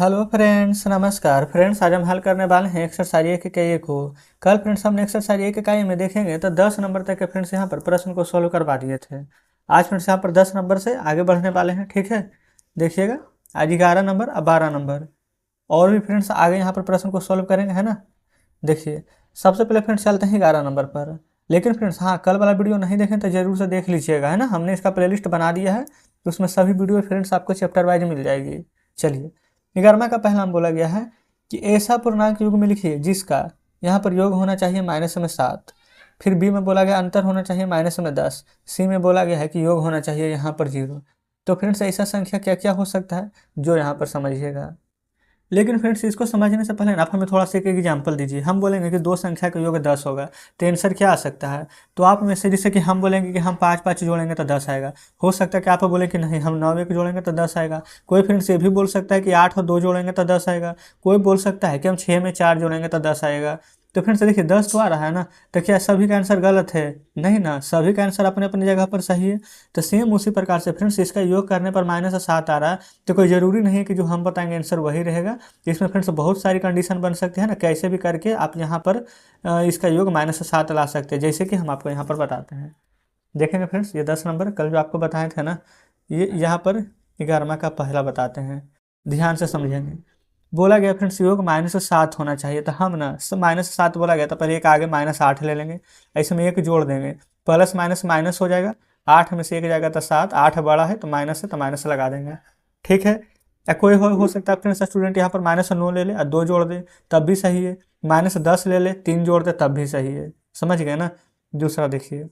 Hello friends, नमस्कार friends. आज हम हल करने वाले हैं एक्सरसाइज 1 को। कल फ्रेंड्स हमने एक्सरसाइज 1 में देखेंगे तो 10 नंबर तक के फ्रेंड्स यहाँ पर प्रश्न को सॉल्व करवा दिए थे। आज फ्रेंड्स यहाँ पर 10 नंबर से आगे बढ़ने वाले हैं। ठीक है, देखिएगा आज 11 नंबर और 12 नंबर और भी फ्रेंड्स आगे यहाँ पर प्रश्न को सॉल्व करेंगे, है ना। देखिए सबसे पहले फ्रेंड्स चलते हैं 11 नंबर पर। लेकिन फ्रेंड्स हाँ, कल वाला वीडियो नहीं देखें तो जरूर से देख लीजिएगा, है ना। हमने इसका प्लेलिस्ट बना दिया है तो उसमें सभी वीडियो फ्रेंड्स आपको चैप्टर वाइज मिल जाएगी। चलिए 11वां का पहला बोला गया है कि ऐसा पूर्णांक युग में लिखिए जिसका यहाँ पर योग होना चाहिए -7। फिर बी में बोला गया अंतर होना चाहिए -10। सी में बोला गया है कि योग होना चाहिए यहाँ पर 0। तो फ्रेंड्स ऐसा संख्या क्या क्या हो सकता है जो यहाँ पर समझिएगा। लेकिन फ्रेंड्स इसको समझने से पहले आप हमें थोड़ा सा एक एग्जाम्पल दीजिए। हम बोलेंगे कि दो संख्या का योग 10 होगा तो आंसर क्या आ सकता है। तो आप में से जैसे कि हम बोलेंगे कि हम 5 जोड़ेंगे तो 10 आएगा। हो सकता है कि आप बोले कि नहीं हम 9 एक जोड़ेंगे तो 10 आएगा। कोई फ्रेंड्स ये भी बोल सकता है कि 8 और 2 जोड़ेंगे तो 10 आएगा। कोई बोल सकता है कि हम 6 में 4 जोड़ेंगे तो 10 आएगा। तो फ्रेंड्स देखिए 10 तो आ रहा है ना, तो क्या सभी का आंसर गलत है? नहीं ना, सभी का आंसर अपने अपनी जगह पर सही है। तो सेम उसी प्रकार से फ्रेंड्स इसका योग करने पर -7 आ रहा है, तो कोई ज़रूरी नहीं है कि जो हम बताएंगे आंसर वही रहेगा। इसमें फ्रेंड्स बहुत सारी कंडीशन बन सकते हैं ना, कैसे भी करके आप यहाँ पर इसका योग -7 ला सकते हैं, जैसे कि हम आपको यहाँ पर बताते हैं। देखेंगे फ्रेंड्स ये 10 नंबर कल जो आपको बताए थे ना, ये यहाँ पर 11वां का पहला बताते हैं, ध्यान से समझेंगे। बोला गया फ्रेंड्स योग -7 होना चाहिए, तो हम ना -7 बोला गया तो पहले एक आगे -8 ले लेंगे, ऐसे में एक जोड़ देंगे, प्लस माइनस माइनस हो जाएगा। 8 में से एक जाएगा तो 7, 8 बड़ा है तो माइनस है तो माइनस लगा देंगे। ठीक है, या कोई हो सकता है फ्रेंड्स स्टूडेंट यहाँ पर -9 ले ले और 2 जोड़ दे तब भी सही है। -10 ले ले 3 जोड़ दे तब भी सही है। समझ गए ना। दूसरा देखिए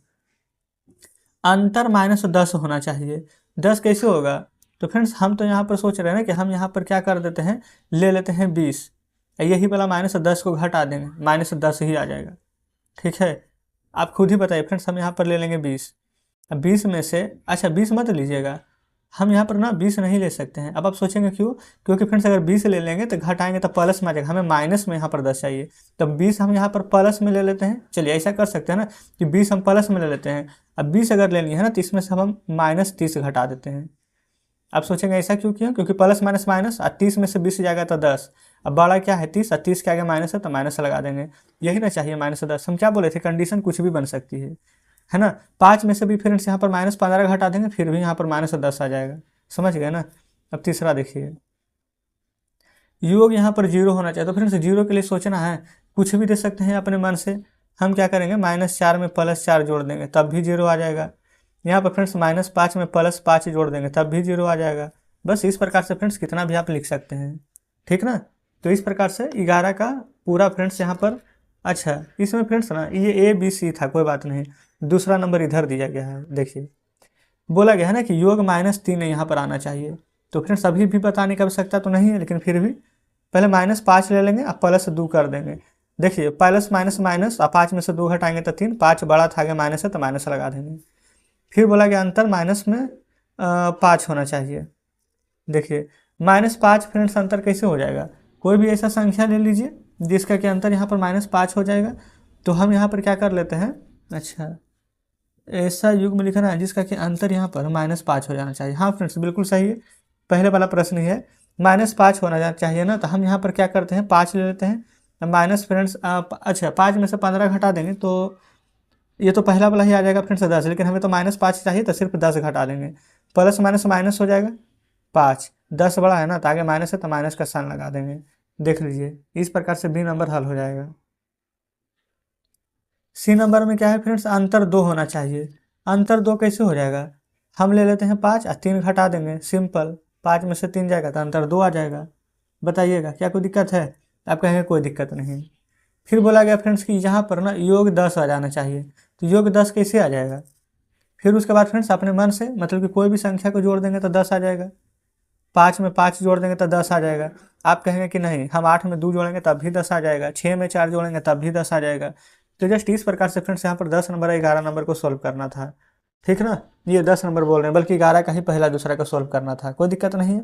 अंतर -10 होना चाहिए। 10 कैसे होगा? तो फ्रेंड्स हम तो यहाँ पर सोच रहे हैं ना कि हम यहाँ पर क्या कर देते हैं, ले लेते हैं 20, यही वाला -10 को घटा देंगे, -10 ही आ जाएगा। ठीक है, आप खुद ही बताइए फ्रेंड्स। हम यहाँ पर ले लेंगे 20। अब 20 में से अच्छा 20 मत लीजिएगा, हम यहाँ पर ना 20 नहीं ले सकते हैं। अब आप सोचेंगे क्यों? क्योंकि फ्रेंड्स अगर 20 ले लेंगे तो घटाएंगे तो प्लस में आ जाएगा, हमें माइनस में यहाँ पर 10 चाहिए। तब 20 हम यहाँ पर प्लस में ले लेते हैं। चलिए ऐसा कर सकते हैं ना कि 20 हम प्लस में ले लेते हैं। अब 20 अगर लेनी है ना तो इसमें से हम -30 घटा देते हैं। आप सोचेंगे ऐसा क्यों किया? क्योंकि प्लस माइनस माइनस, और 30 में से 20 जाएगा तो 10। अब बड़ा क्या है 30, और 30 के आगे माइनस है तो माइनस लगा देंगे। यही ना चाहिए -10। हम क्या बोले थे, कंडीशन कुछ भी बन सकती है ना। 5 में से भी फ्रेंड्स यहाँ पर -15 घटा देंगे, फिर भी यहाँ पर -10 आ जाएगा। समझ गए ना। अब तीसरा देखिए योग यहाँ पर 0 होना चाहिए। तो फ्रेंड्स 0 के लिए सोचना है, कुछ भी दे सकते हैं अपने मन से। हम क्या करेंगे -4 में +4 जोड़ देंगे तब भी 0 आ जाएगा। यहाँ पर फ्रेंड्स -5 में +5 जोड़ देंगे तब भी 0 आ जाएगा। बस इस प्रकार से फ्रेंड्स कितना भी आप लिख सकते हैं। ठीक ना। तो इस प्रकार से 11 का पूरा फ्रेंड्स यहाँ पर। अच्छा इसमें फ्रेंड्स ना ये ABC था, कोई बात नहीं, दूसरा नंबर इधर दिया गया है। देखिए बोला गया है ना कि योग -3 यहाँ पर आना चाहिए। तो फ्रेंड्स अभी भी बताने की आवश्यकता तो नहीं है, लेकिन फिर भी पहले -5 ले लेंगे और +2 कर देंगे। देखिए प्लस माइनस माइनस, और 5 में से 2 घटाएंगे तो 3, 5 बड़ा था आगे माइनस है तो माइनस लगा देंगे। फिर बोला गया अंतर माइनस में 5 होना चाहिए। देखिए -5 फ्रेंड्स अंतर कैसे हो जाएगा? कोई भी ऐसा संख्या ले लीजिए जिसका कि अंतर यहाँ पर -5 हो जाएगा। तो हम यहाँ पर क्या कर लेते हैं, अच्छा ऐसा युग में लिखना है जिसका कि अंतर यहाँ पर -5 हो जाना चाहिए। हाँ फ्रेंड्स बिल्कुल सही है, पहले वाला प्रश्न ही है, -5 होना चाहिए ना। तो हम यहाँ पर क्या करते हैं 5 ले लेते हैं माइनस फ्रेंड्स अच्छा 5 में से 15 घटा देंगे तो ये तो पहला वाला ही आ जाएगा फ्रेंड्स 10, लेकिन हमें तो -5 चाहिए तो सिर्फ 10 घटा देंगे। प्लस माइनस माइनस हो जाएगा 5, 10 बड़ा है ना तो आगे माइनस है तो माइनस का साइन लगा देंगे। देख लीजिए इस प्रकार से बी नंबर हल हो जाएगा। सी नंबर में क्या है फ्रेंड्स, अंतर 2 होना चाहिए। अंतर 2 कैसे हो जाएगा? हम ले लेते हैं 5 और 3 घटा देंगे, सिंपल। 5 में से 3 जाएगा तो अंतर 2 आ जाएगा। बताइएगा क्या कोई दिक्कत है? आप कहेंगे कोई दिक्कत नहीं। फिर बोला गया फ्रेंड्स कि यहाँ पर ना योग 10 आ जाना चाहिए। तो योग 10 कैसे आ जाएगा? फिर उसके बाद फ्रेंड्स अपने मन से मतलब कि कोई भी संख्या को जोड़ देंगे तो 10 आ जाएगा। 5 में 5 जोड़ देंगे तो 10 आ जाएगा। आप कहेंगे कि नहीं हम 8 में 2 जोड़ेंगे तब भी 10 आ जाएगा, 6 में 4 जोड़ेंगे तब भी 10 आ जाएगा। तो जस्ट इस प्रकार से फ्रेंड्स यहाँ पर 10 नंबर 11 नंबर को सॉल्व करना था। ठीक ना, ये 10 नंबर बोल रहे हैं, बल्कि 11 का ही पहला दूसरा का सॉल्व करना था, कोई दिक्कत नहीं है।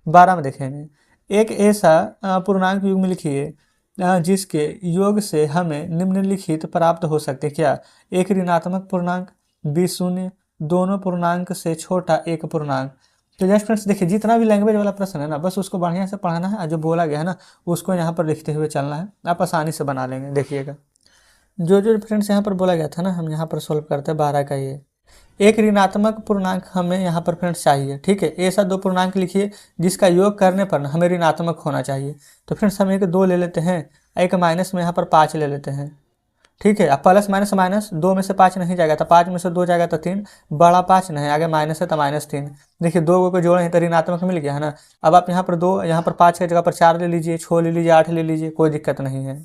12 में देखेंगे एक ऐसा पूर्णांक युग में लिखिए जिसके योग से हमें निम्नलिखित प्राप्त हो सकते क्या? एक ऋणात्मक पूर्णांक, बी शून्य, दोनों पूर्णांक से छोटा एक पूर्णांक, तो जस्ट फ्रेंड्स देखिए, जितना भी लैंग्वेज वाला प्रश्न है ना, बस उसको बढ़िया से पढ़ना है, जो बोला गया है ना उसको यहाँ पर लिखते हुए चलना है, आप आसानी से बना लेंगे। देखिएगा, जो जो फ्रेंड्स यहाँ पर बोला गया था ना, हम यहाँ पर सोल्व करते हैं 12 का ये। एक ऋणात्मक पूर्णांक हमें यहाँ पर फ्रेंड्स चाहिए, ठीक है। ऐसा दो पूर्णांक लिखिए जिसका योग करने पर हमें ऋणात्मक होना चाहिए। तो फ्रेंड्स हम एक 2 ले लेते हैं, एक माइनस में यहाँ पर 5 ले लेते हैं, ठीक है। अब प्लस माइनस माइनस, 2 में से 5 नहीं जाएगा तो 5 में से 2 जाएगा तो 3, बड़ा 5 नहीं, आगे माइनस है तो -3। देखिए 2 को जोड़े तो ऋणात्मक मिल गया है ना। अब आप यहाँ पर 2, यहाँ पर 5 की जगह पर 4 ले लीजिए, 6 ले लीजिए, 8 ले लीजिए, कोई दिक्कत नहीं है।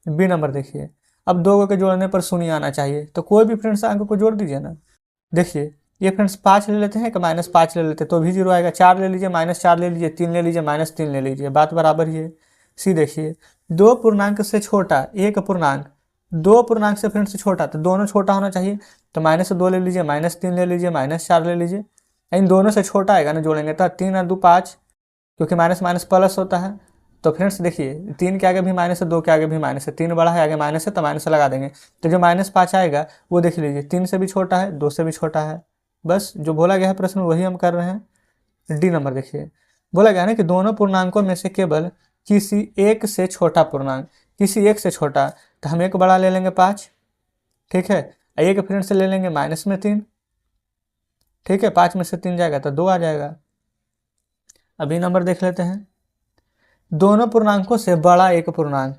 बी नंबर देखिए, अब 2 के जोड़ने पर शून्य आना चाहिए, तो कोई भी फ्रेंड्स अंक को जोड़ दीजिए ना। देखिए ये फ्रेंड्स 5 ले लेते हैं कि -5 ले लेते हैं तो भी 0 आएगा। 4 ले लीजिए, -4 ले लीजिए, 3 ले लीजिए, -3 ले लीजिए, बात बराबर ही है। सी देखिए, 2 पूर्णांक से छोटा एक पूर्णांक, 2 पूर्णांक से फ्रेंड्स छोटा, तो दोनों छोटा होना चाहिए। तो -2 ले लीजिए, -3 ले लीजिए, -4 ले लीजिए, इन दोनों से छोटा आएगा ना, जोड़ेंगे तो 3 और 2 5, क्योंकि माइनस माइनस प्लस होता है। तो फ्रेंड्स देखिए, 3 के आगे भी माइनस है, 2 के आगे भी माइनस है, 3 बड़ा है, आगे माइनस है तो माइनस लगा देंगे। तो जो -5 आएगा वो देख लीजिए, 3 से भी छोटा है, 2 से भी छोटा है। बस जो बोला गया है प्रश्न वही हम कर रहे हैं। डी नंबर देखिए, बोला गया है ना कि दोनों पूर्णांकों में से केवल किसी एक से छोटा पूर्णांक, किसी एक से छोटा, तो हम एक बड़ा ले लेंगे 5, ठीक है। एक फ्रेंड्स ले लेंगे -3, ठीक है। 5 में से 3 जाएगा तो 2 आ जाएगा। अभी नंबर देख लेते हैं, दोनों पूर्णांकों से बड़ा एक पूर्णांक,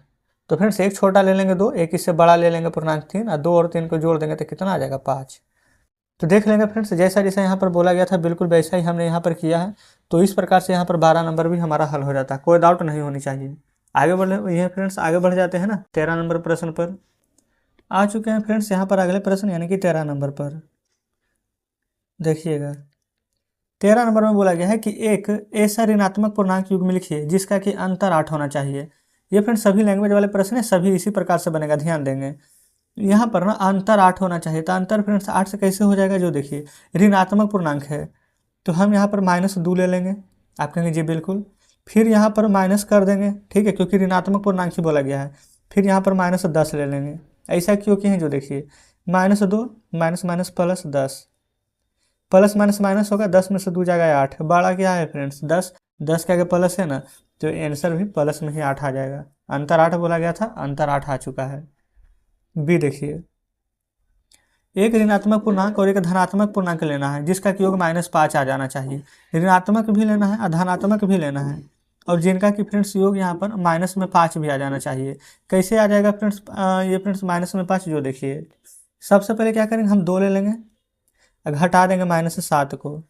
तो फ्रेंड्स एक छोटा ले लेंगे 2, एक इससे बड़ा ले लेंगे पूर्णांक 3, और 2 और 3 को जोड़ देंगे तो कितना आ जाएगा 5। तो देख लेंगे फ्रेंड्स, जैसा जैसा यहाँ पर बोला गया था बिल्कुल वैसा ही हमने यहाँ पर किया है। तो इस प्रकार से यहाँ पर 12 नंबर भी हमारा हल हो जाता है, कोई डाउट नहीं होनी चाहिए। आगे बढ़े ये फ्रेंड्स, आगे बढ़ जाते हैं ना 13 नंबर प्रश्न पर। आ चुके हैं फ्रेंड्स यहाँ पर अगले प्रश्न, यानी कि 13 नंबर पर। देखिएगा, 13 नंबर में बोला गया है कि एक ऐसा ऋणात्मक पूर्णांक युग्म लिखिए जिसका कि अंतर 8 होना चाहिए। ये फ्रेंड्स सभी लैंग्वेज वाले प्रश्न है, सभी इसी प्रकार से बनेगा, ध्यान देंगे। यहाँ पर ना अंतर 8 होना चाहिए, तो अंतर फ्रेंड्स 8 से कैसे हो जाएगा, जो देखिए ऋणात्मक पूर्णांक है तो हम यहाँ पर -2 ले लेंगे। आप कहेंगे जी बिल्कुल, फिर यहाँ पर माइनस कर देंगे, ठीक है, क्योंकि ऋणात्मक पूर्णांक ही बोला गया है। फिर यहाँ पर -10 ले लेंगे। ऐसा क्यों किए हैं, जो देखिए -2 minus minus plus 10, plus minus minus होगा, 10 में से 2 जाएगा 8, बड़ा क्या है फ्रेंड्स 10, 10 के आगे प्लस है ना, तो आंसर भी प्लस में ही 8 आ जाएगा। अंतर 8 बोला गया था, अंतर 8 आ चुका है। बी देखिए, एक ऋणात्मक पूर्णांक और एक धनात्मक पूर्णांक लेना है जिसका कि योग -5 आ जाना चाहिए। ऋणात्मक भी लेना है और धनात्मक भी लेना है, और जिनका कि फ्रेंड्स योग यहाँ पर -5 भी आ जाना चाहिए। कैसे आ जाएगा फ्रेंड्स, ये फ्रेंड्स -5, जो देखिए सबसे पहले क्या करेंगे, हम 2 ले लेंगे, घटा देंगे -7 को।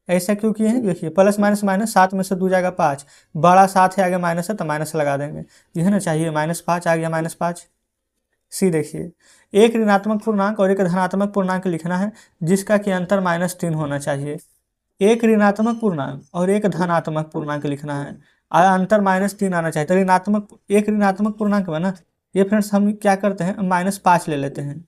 ऐसा क्यों किए हैं, देखिए प्लस माइनस माइनस, 7 में से 2 जाएगा 5, बड़ा 7 है, आगे माइनस है तो माइनस लगा देंगे, यह ना चाहिए, -5 आ गया, -5। सी देखिए, एक ऋणात्मक पूर्णांक और एक धनात्मक पूर्णांक लिखना है जिसका कि अंतर -3 होना चाहिए। एक ऋणात्मक पूर्णांक और एक धनात्मक पूर्णांक लिखना है और अंतर -3 आना चाहिए। तो एक ऋणात्मक पूर्णांक में ना, ये फ्रेंड्स हम क्या करते हैं, -5 ले लेते हैं,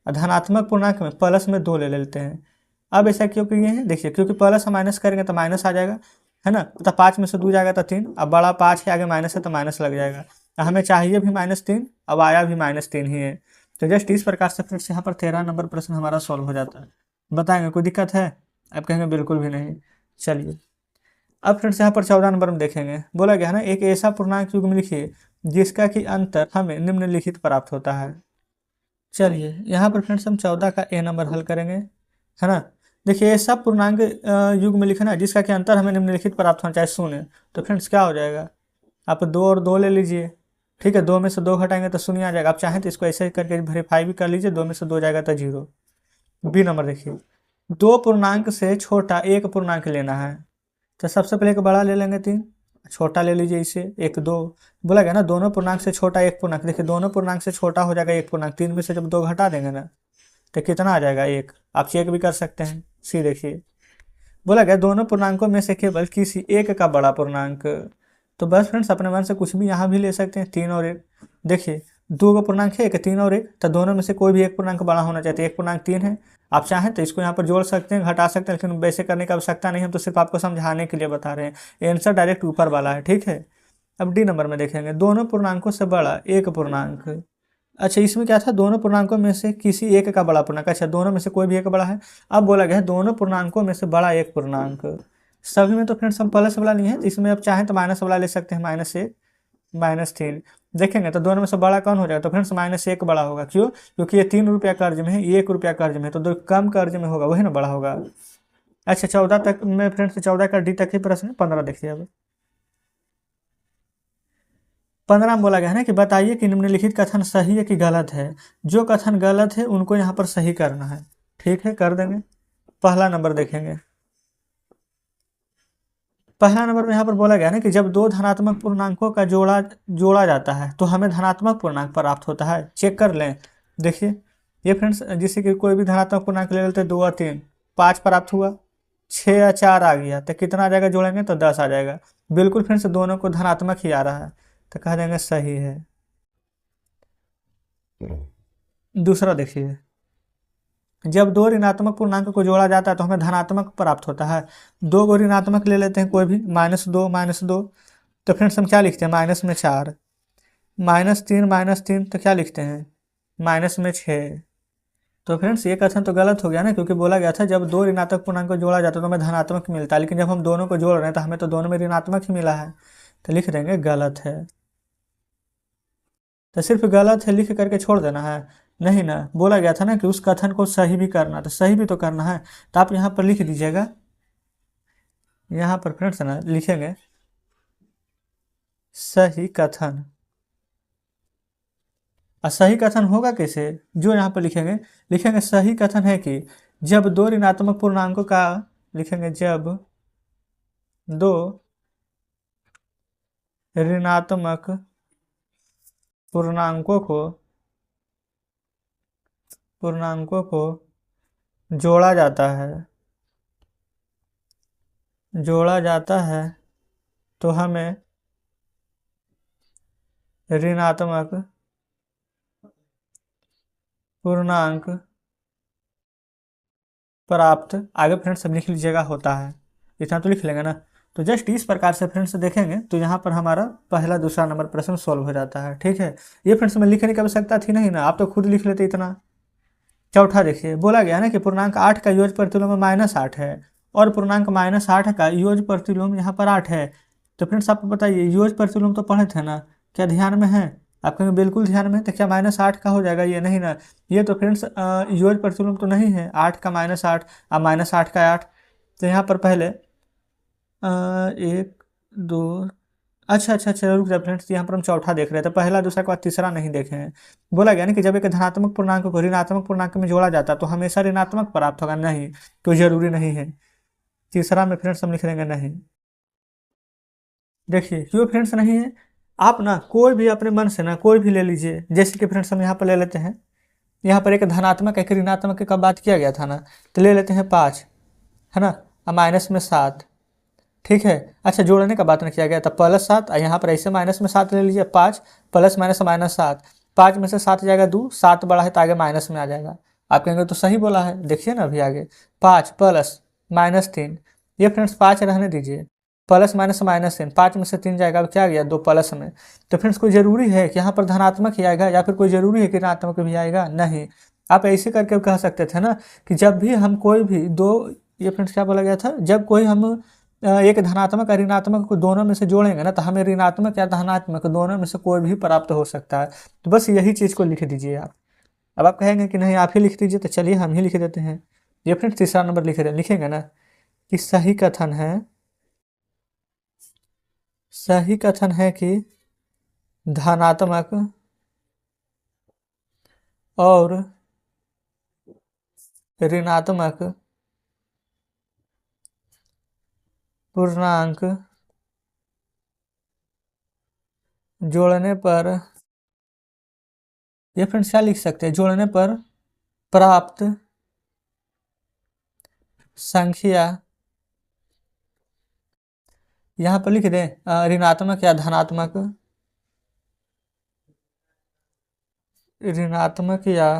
धनात्मक पूर्णांक में प्लस में 2 ले लेते हैं। अब ऐसा क्यों किए हैं, देखिए क्योंकि प्लस हम माइनस करेंगे तो माइनस आ जाएगा, है ना, तो 5 में से 2 जाएगा तो 3, अब बड़ा 5 है, आगे माइनस है तो माइनस लग जाएगा। तो हमें चाहिए भी -3, अब आया भी -3 ही है। तो जस्ट इस प्रकार से फ्रेंड्स यहाँ पर 13 नंबर प्रश्न हमारा सॉल्व हो जाता है। बताएंगे कोई दिक्कत है, आप कहेंगे बिल्कुल भी नहीं। चलिए अब फ्रेंड्स यहाँ पर 14 नंबर में देखेंगे, बोला गया है ना एक ऐसा पूर्णांक युग्म लिखिए जिसका कि अंतर हमें निम्नलिखित प्राप्त होता है। चलिए यहाँ पर फ्रेंड्स हम 14 का ए नंबर हल करेंगे, है ना। देखिए ऐसा पूर्णांक युग्म लिखना जिसका कि अंतर हमें निम्नलिखित प्राप्त होना चाहिए 0। तो फ्रेंड्स क्या हो जाएगा, आप 2 और 2 ले लीजिए, ठीक है, 2 में से 2 घटाएंगे तो 0 आ जाएगा। आप चाहें तो इसको ऐसे करके वेरीफाई भी कर लीजिए, 2 में से 2 जाएगा तो 0। बी नंबर देखिए, 2 पूर्णांक से छोटा एक पूर्णांक लेना है, तो सबसे पहले एक बड़ा ले लेंगे 3, छोटा ले लीजिए इसे 1 2, बोला गया ना दोनों पूर्णांक से छोटा एक पूर्णांक। देखिए दोनों पूर्णांक से छोटा हो जाएगा एक पूर्णांक, 3 में से जब 2 घटा देंगे ना तो कितना आ जाएगा 1, आप चेक भी कर सकते हैं। सी देखिए, बोला गया दोनों पूर्णांकों में से केवल किसी एक का बड़ा पूर्णांक। तो बस फ्रेंड्स अपने मन से कुछ भी यहाँ भी ले सकते हैं, 3 और 1। देखिए 2 का पूर्णांक है, एक 3 और 1, तो दोनों में से कोई भी एक पूर्णांक बड़ा होना चाहिए। एक पूर्णांक 3 है, आप चाहें तो इसको यहाँ पर जोड़ सकते हैं, घटा सकते हैं, लेकिन वैसे करने की आवश्यकता नहीं, हम तो सिर्फ आपको समझाने के लिए बता रहे हैं। आंसर डायरेक्ट ऊपर वाला है, ठीक है। अब डी नंबर में देखेंगे, दोनों पूर्णांकों से बड़ा एक पूर्णांक। अच्छा, इसमें क्या था, दोनों पूर्णांकों में से किसी एक का बड़ा पूर्णांक। अच्छा, दोनों में से कोई भी एक बड़ा है। अब बोला गया है दोनों पूर्णांकों में से बड़ा एक पूर्णांक। सभी में तो फ्रेंड्स हम प्लस वाला नहीं है, इसमें अब चाहें तो माइनस वाला ले सकते हैं, -1 -3। देखेंगे तो दोनों में से बड़ा कौन हो जाएगा, तो फ्रेंड्स -1 बड़ा होगा। क्यों? क्योंकि ये 3 रुपया कर्ज में है, ये 1 रुपया कर्ज में है, तो जो कम कर्ज में होगा वही ना बड़ा होगा। अच्छा, 14 तक में फ्रेंड्स, 14 का डी तक ही प्रश्न। 15 देखिए अब। 15 में बोला गया है ना कि बताइए कि निम्नलिखित कथन सही है कि गलत है। जो कथन गलत है उनको यहाँ पर सही करना है। ठीक है, कर देंगे। पहला नंबर देखेंगे। पहला नंबर में यहाँ पर बोला गया ना कि जब दो धनात्मक पूर्णांकों का जोड़ा जाता है तो हमें धनात्मक पूर्णांक प्राप्त होता है। चेक कर लें। देखिए ये फ्रेंड्स, जैसे कि कोई भी धनात्मक पूर्णांक ले लेते हैं, 2 और 3, 5 प्राप्त हुआ, 6 या 4 आ गया, तो कितना आ जाएगा, जोड़ेंगे तो 10 आ जाएगा। बिल्कुल फ्रेंड्स, दोनों को धनात्मक ही आ रहा है, तो कह देंगे सही है। दूसरा देखिए, जब दो ऋणात्मक पूर्णांक को जोड़ा जाता है तो हमें धनात्मक प्राप्त होता है। दो को ऋणात्मक ले लेते हैं कोई भी, -2 -2, तो फ्रेंड्स हम क्या लिखते हैं, माइनस में 4, -3 तो क्या लिखते हैं, -6। तो फ्रेंड्स ये कथन तो गलत हो गया ना, क्योंकि बोला गया था जब दो ऋणात्मक पूर्णांक को जोड़ा जाता है तो हमें धनात्मक मिलता है, लेकिन जब हम दोनों को जोड़ रहे हैं तो हमें तो दोनों में ऋणात्मक ही मिला है, तो लिख देंगे गलत है। तो सिर्फ गलत है लिख करके छोड़ देना है, नहीं ना। बोला गया था ना कि उस कथन को सही भी करना, तो सही भी तो करना है। तो आप यहाँ पर लिख दीजिएगा, यहाँ पर फ्रेंड्स ना लिखेंगे सही कथन। और सही कथन होगा कैसे, जो यहाँ पर लिखेंगे सही कथन है कि जब दो ऋणात्मक पूर्णांकों का, लिखेंगे जब दो ऋणात्मक पूर्णांकों को जोड़ा जाता है तो हमें ऋणात्मक पूर्णांक प्राप्त, आगे फ्रेंड्स सब लिख लीजिएगा, होता है। इतना तो लिख लेंगे ना। तो जस्ट इस प्रकार से फ्रेंड्स देखेंगे तो यहाँ पर हमारा पहला दूसरा नंबर प्रश्न सॉल्व हो जाता है। ठीक है, ये फ्रेंड्स में लिखने की आवश्यकता थी नहीं ना, आप तो खुद लिख लेते इतना। चौथा देखिए, बोला गया ना कि पूर्णांक 8 का योज प्रतिलोम में -8 है और पूर्णांक -8 का योज प्रतिलोम यहाँ पर 8 है। तो फ्रेंड्स आप बताइए, योज प्रतिलोम तो पढ़े थे ना, क्या ध्यान में है? आप कहेंगे बिल्कुल ध्यान में है, तो क्या -8 का हो जाएगा, ये नहीं ना। ये तो फ्रेंड्स योज प्रतिलोम तो नहीं है, 8 का -8 और -8 का 8। तो यहाँ पर पहले 1 2, अच्छा रुक जाए फ्रेंड्स, यहाँ पर हम चौथा देख रहे थे, पहला दूसरा के बाद तीसरा नहीं देखे हैं। बोला गया ना कि जब एक धनात्मक पूर्णांक को ऋणात्मक पूर्णांक में जोड़ा जाता है तो हमेशा ऋणात्मक प्राप्त होगा, नहीं, कोई जरूरी नहीं है। तीसरा में फ्रेंड्स हम लिख देंगे नहीं। देखिए क्यों फ्रेंड्स नहीं है, आप ना कोई भी अपने मन से ना कोई भी ले लीजिए। जैसे कि फ्रेंड्स हम यहाँ पर ले लेते हैं, यहाँ पर एक धनात्मक एक ऋणात्मक का बात किया गया था ना, तो ले लेते हैं 5, है ना, और माइनस में 7। ठीक है, अच्छा जोड़ने का बात नहीं किया गया था, +7, यहाँ पर ऐसे माइनस में 7 ले लीजिए, 5 प्लस माइनस -7, 5 में से 7 जाएगा 2, 7 बड़ा है तो आगे माइनस में आ जाएगा। आप कहेंगे तो सही बोला है, देखिए ना अभी आगे 5 प्लस -3, ये फ्रेंड्स 5 रहने दीजिए, प्लस माइनस -3, 5 में से 3 जाएगा, अब क्या आ गया 2 प्लस में। तो फ्रेंड्स कोई ज़रूरी है कि यहाँ पर धनात्मक ही आएगा, या फिर कोई ज़रूरी है कि ऋणात्मक भी आएगा, नहीं। आप ऐसे करके कह सकते थे ना कि जब भी हम कोई भी दो, ये फ्रेंड्स क्या बोला गया था, जब कोई हम एक धनात्मक और ऋणात्मक को दोनों में से जोड़ेंगे ना, तो हमें ऋणात्मक या धनात्मक दोनों में से कोई भी प्राप्त हो सकता है। तो बस यही चीज़ को लिख दीजिए आप। अब आप कहेंगे कि नहीं आप ही लिख दीजिए, तो चलिए हम ही लिख देते हैं। ये फ्रेंड्स तीसरा नंबर लिखेंगे ना कि सही कथन है कि धनात्मक और ऋणात्मक पूर्णांक जोड़ने पर, ये फ्रेंड्स क्या लिख सकते हैं, जोड़ने पर प्राप्त संख्या, यहाँ पर लिख दें ऋणात्मक या धनात्मक, ऋणात्मक या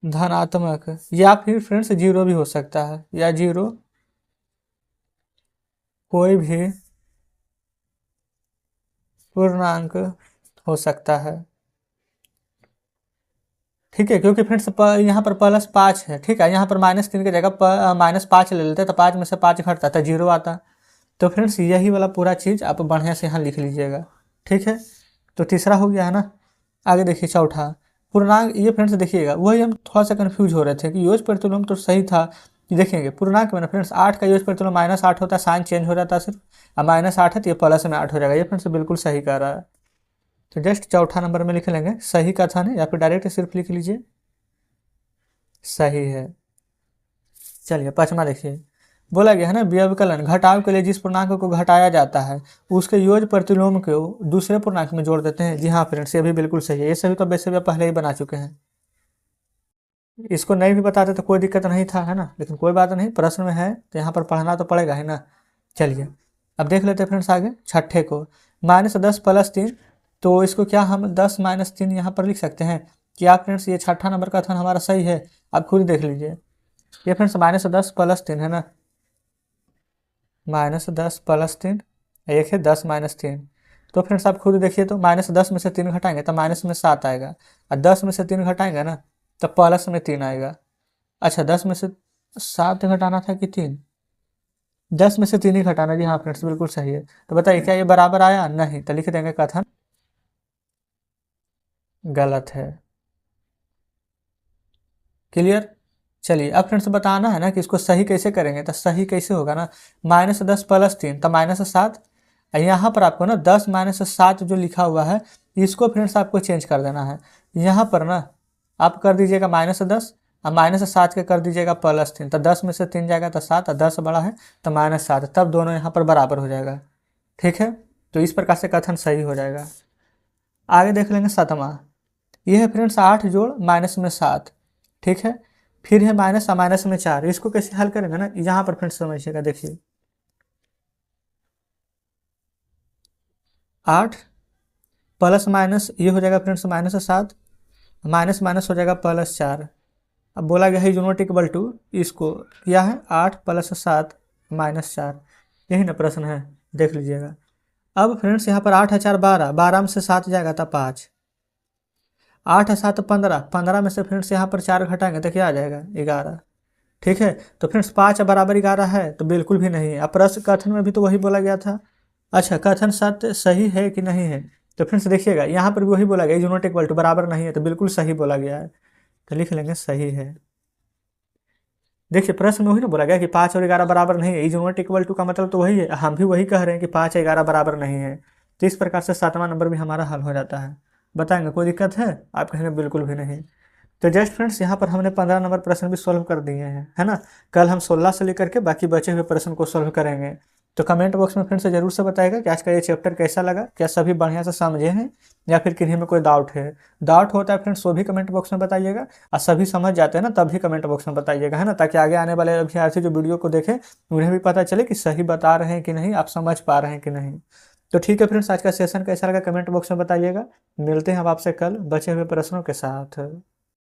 धनात्मक, या फिर फ्रेंड्स जीरो भी हो सकता है, या जीरो, कोई भी पूर्णांक हो सकता है। ठीक है, क्योंकि फ्रेंड्स यहाँ पर +5 है, ठीक है, यहाँ पर -3 की जगह -5 ले लेते तो 5 में से 5 घटता तो 0 आता। तो फ्रेंड्स यही वाला पूरा चीज़ आप बढ़िया से यहाँ लिख लीजिएगा, ठीक है। तो तीसरा हो गया है ना। आगे देखिए चौथा पूर्णांक। ये फ्रेंड्स देखिएगा, वही हम थोड़ा सा कन्फ्यूज हो रहे थे कि योग प्रतिलोम तो सही था। देखेंगे पूर्णांक में ना फ्रेंड्स 8 का योग प्रतिलोम -8 होता है, साइन चेंज हो जाता है सिर्फ। अब -8 है तो ये प्लस में 8 हो जाएगा। ये फ्रेंड्स बिल्कुल सही कह रहा है। तो जस्ट चौथा नंबर में लिख लेंगे सही कथन है, या फिर डायरेक्ट सिर्फ लिख लीजिए सही है। चलिए पांचवा देखिए, बोला गया है ना व्यवकलन घटाव के लिए जिस पूर्णांक को घटाया जाता है उसके योग प्रतिलोम को दूसरे पूर्णांक में जोड़ देते हैं। जी हाँ फ्रेंड्स, ये भी बिल्कुल सही है। ये सभी तो वैसे भी पहले ही बना चुके हैं, इसको नहीं भी बताते तो कोई दिक्कत नहीं था, है ना। लेकिन कोई बात नहीं, प्रश्न में है तो यहाँ पर पढ़ना तो पड़ेगा है ना। चलिए अब देख लेते हैं फ्रेंड्स आगे छठे को, -10 + 3। तो इसको क्या हम 10 - 3 यहाँ पर लिख सकते हैं। क्या फ्रेंड्स ये छठा नंबर का कथन हमारा सही है? आप खुद देख लीजिए। ये फ्रेंड्स -10 + 3 है ना, -10 + 3, एक है 10 - 3। तो फ्रेंड्स आप खुद देखिए, तो -10 में से 3 घटाएंगे तो माइनस में 7 आएगा, और 10 में से 3 घटाएंगे ना तो प्लस में 3 आएगा। अच्छा 10 में से 7 घटाना था कि 3? 10 में से 3 ही घटाना। जी हाँ फ्रेंड्स बिल्कुल सही है। तो बताइए क्या ये बराबर आया? नहीं, तो लिख देंगे कथन गलत है। क्लियर। चलिए अब फ्रेंड्स बताना है ना कि इसको सही कैसे करेंगे। तो सही कैसे होगा ना, -10 + 3 तो -7। यहाँ पर आपको ना 10 - 7 जो लिखा हुआ है इसको फ्रेंड्स आपको चेंज कर देना है। यहाँ पर ना आप कर दीजिएगा -10 और -7 के कर दीजिएगा +3। तो 10 में से 3 जाएगा तो 7, और 10 बड़ा है तो -7, तब दोनों यहाँ पर बराबर हो जाएगा। ठीक है, तो इस प्रकार से कथन सही हो जाएगा। आगे देख लेंगे सातवां। यह है फ्रेंड्स 8 जोड़ माइनस में 7। ठीक है, फिर है माइनस और माइनस में 4। इसको कैसे हल करेंगे ना, यहाँ पर फ्रेंड्स समझिएगा। देखिए 8 प्लस माइनस ये हो जाएगा फ्रेंड्स -7, माइनस माइनस हो जाएगा +4। अब बोला गया है नॉट इक्वल टू, इसको क्या है 8 + 7 -4। यही ना प्रश्न है, देख लीजिएगा। अब फ्रेंड्स यहाँ पर 8 है 4 12, 12 में से 7 जाएगा था 5, 8 है 7 15, 15 में से फ्रेंड्स यहाँ पर 4 घटाएंगे तो क्या आ जाएगा 11। ठीक है, तो फ्रेंड्स 5 बराबर 11 है तो बिल्कुल भी नहीं है। अब प्रश्न कथन में भी तो वही बोला गया था। अच्छा कथन सत्य सही है कि नहीं है, तो फ्रेंड्स देखिएगा यहाँ पर भी वही बोला गया इज नॉट इक्वल टू, बराबर नहीं है, तो बिल्कुल सही बोला गया है। तो लिख लेंगे सही है। देखिए प्रश्न में वही ना बोला गया कि 5 और 11 बराबर नहीं है, इज नॉट इक्वल टू का मतलब तो वही है। हम भी वही कह रहे हैं कि 5 और 11 बराबर नहीं है। तो इस प्रकार से सातवां नंबर भी हमारा हल हो जाता है। बताएंगे कोई दिक्कत है? आप कहेंगे बिल्कुल भी नहीं। तो जस्ट फ्रेंड्स यहाँ पर हमने 15 नंबर प्रश्न भी सॉल्व कर दिए हैं, है ना। कल हम 16 से लेकर के बाकी बचे हुए प्रश्न को सॉल्व करेंगे। तो कमेंट बॉक्स में फ्रेंड्स जरूर से बताएगा कि आज का ये चैप्टर कैसा लगा, क्या सभी बढ़िया से समझे हैं या फिर किन्हीं में कोई डाउट है। डाउट होता है फ्रेंड्स वो भी कमेंट बॉक्स में बताइएगा, और सभी समझ जाते हैं ना तब भी कमेंट बॉक्स में बताइएगा, है ना, ताकि आगे आने वाले अभ्यर्थी जो वीडियो को देखें उन्हें भी पता चले कि सही बता रहे हैं कि नहीं, आप समझ पा रहे हैं कि नहीं। तो ठीक है फ्रेंड्स, आज का सेशन कैसा लगा कमेंट बॉक्स में बताइएगा। मिलते हैं हम आपसे कल बचे हुए प्रश्नों के साथ।